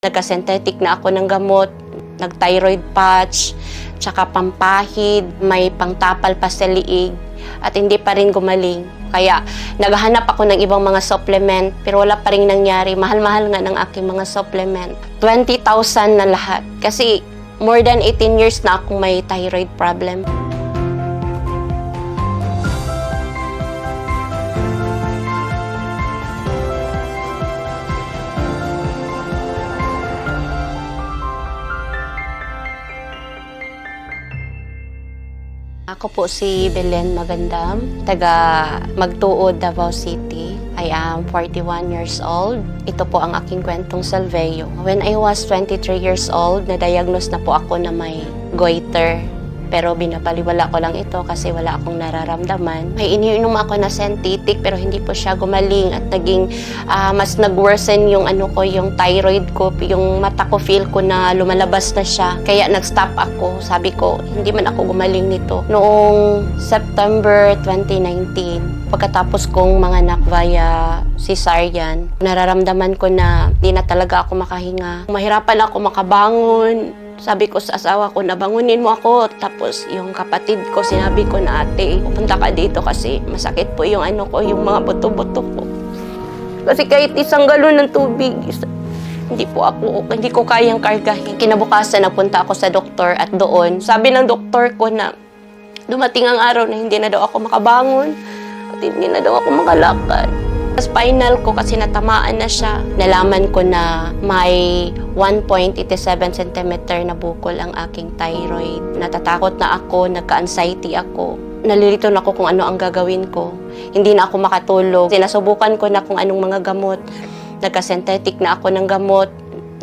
Nagka-synthetic na ako ng gamot, nag-thyroid patch, tsaka pampahid, may pangtapal pa sa liig, at hindi pa rin gumaling. Kaya naghahanap ako ng ibang mga supplement, pero wala pa rin nangyari. Mahal-mahal nga ng aking mga supplement. 20,000 na lahat. Kasi more than 18 years na akong may thyroid problem. Ako po si Belen Magandam, taga Magtuod, Davao City. I am 41 years old. Ito po ang aking kwentong salveyo. When I was 23 years old, na-diagnose na po ako na may goiter. Pero binabaliwala ko lang ito kasi wala akong nararamdaman. May iniinom ako na synthetic pero hindi po siya gumaling at naging mas nag-worsen yung yung thyroid ko, yung mata ko feel ko na lumalabas na siya. Kaya nag-stop ako. Sabi ko, hindi man ako gumaling nito. Noong September 2019, pagkatapos kong manganak via cesarean, nararamdaman ko na hindi na talaga ako makahinga. Mahirapan ako makabangon. Sabi ko sa asawa ko, nabangunin mo ako. Tapos yung kapatid ko, sinabi ko na, ate, pupunta ka dito kasi masakit po yung yung mga buto-buto ko. Kasi kahit isang galon ng tubig, hindi ko kayang kargahin. Kinabukasan, napunta ako sa doktor at doon, sabi ng doktor ko na dumating ang araw na hindi na daw ako makabangon at hindi na daw ako makalakad. Spinal ko kasi natamaan na siya. Nalaman ko na may 1.87 cm na bukol ang aking thyroid. Natatakot na ako, nagka-anxiety ako. Nalilito na ako kung ano ang gagawin ko. Hindi na ako makatulog. Sinasubukan ko na kung anong mga gamot. Nagka-synthetic na ako ng gamot,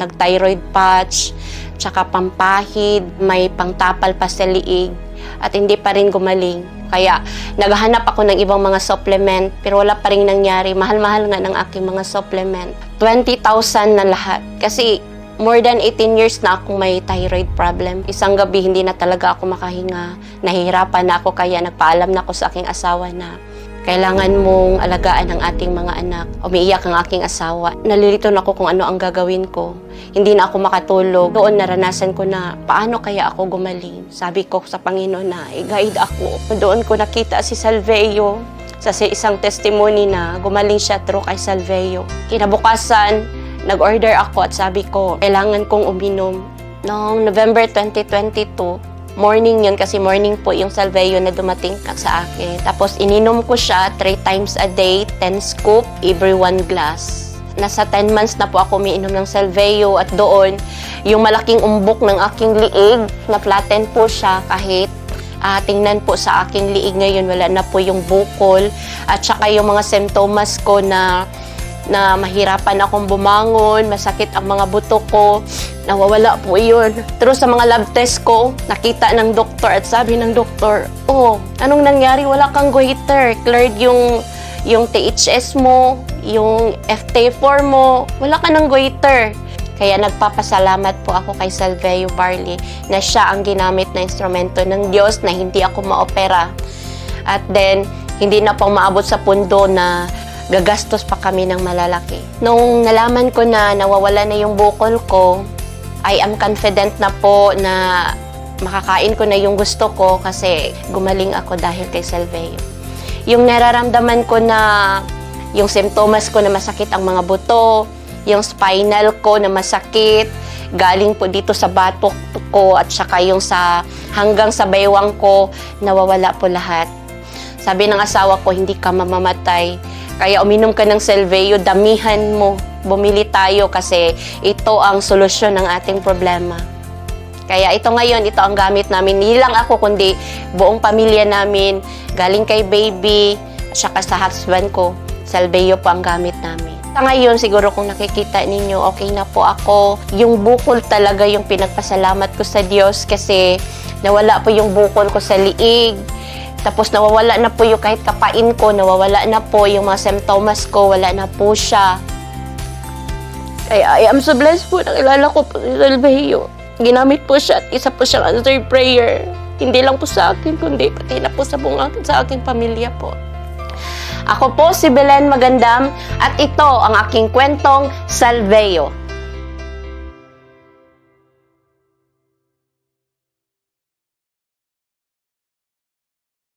nag-thyroid patch, tsaka pampahid, may pangtapal pa sa liig, at hindi pa rin gumaling. Kaya naghahanap ako ng ibang mga supplement, pero wala pa rin nangyari. Mahal-mahal nga ng aking mga supplement. 20,000 na lahat. Kasi more than 18 years na akong may thyroid problem. Isang gabi hindi na talaga ako makahinga. Nahihirapan na ako kaya nagpaalam na ako sa aking asawa na kailangan mong alagaan ang ating mga anak. Umiiyak ang aking asawa. Nalilito na ako kung ano ang gagawin ko. Hindi na ako makatulog. Doon naranasan ko na paano kaya ako gumaling. Sabi ko sa Panginoon na i-guide ako. Doon ko nakita si Salveyo sa isang testimony na gumaling siya through kay Salveyo. Kinabukasan, nag-order ako at sabi ko, kailangan kong uminom. Noong November 2022, morning yun kasi morning po yung Salveyo na dumating sa akin. Tapos ininom ko siya 3 times a day, 10 scoop, every 1 glass. Nasa 10 months na po ako umiinom ng Salveyo at doon, yung malaking umbok ng aking liig, na-flatten po siya kahit tingnan po sa aking liig ngayon, wala na po yung bukol. At saka yung mga symptoms ko na mahirapan akong bumangon, masakit ang mga buto ko, nawawala po yun. Pero sa mga lab test ko, nakita ng doktor at sabi ng doktor, oh, anong nangyari? Wala kang goiter. Cleared yung THS mo, yung FT4 mo, wala ka ng goiter. Kaya nagpapasalamat po ako kay Salveyo Barley na siya ang ginamit na instrumento ng Diyos na hindi ako maopera. At then, hindi na po maabot sa pundo na gagastos pa kami ng malalaki. Nung nalaman ko na nawawala na yung bukol ko, I am confident na po na makakain ko na yung gusto ko kasi gumaling ako dahil kay Salveyo. Yung nararamdaman ko na yung symptoms ko na masakit ang mga buto, yung spinal ko na masakit, galing po dito sa batok ko at saka yung hanggang sa baywang ko, nawawala po lahat. Sabi ng asawa ko, hindi ka mamamatay. Kaya uminom ka ng Salveyo, damihan mo. Bumili tayo kasi ito ang solusyon ng ating problema. Kaya ito ngayon, ito ang gamit namin. Hindi lang ako, kundi buong pamilya namin. Galing kay baby, at saka sa husband ko, Salveyo po ang gamit namin. Sa ngayon, siguro kung nakikita ninyo, okay na po ako. Yung bukol talaga yung pinagpasalamat ko sa Diyos kasi nawala po yung bukol ko sa liig. Tapos nawawala na po yung kahit kapain ko, nawawala na po yung mga symptoms ko, wala na po siya. Kaya I am so blessed po, nakilala ko po si Salveyo. Ginamit po siya at isa po siyang answered prayer. Hindi lang po sa akin, kundi pati na po sa aking pamilya po. Ako po si Belen Magandam at ito ang aking kwentong Salveyo.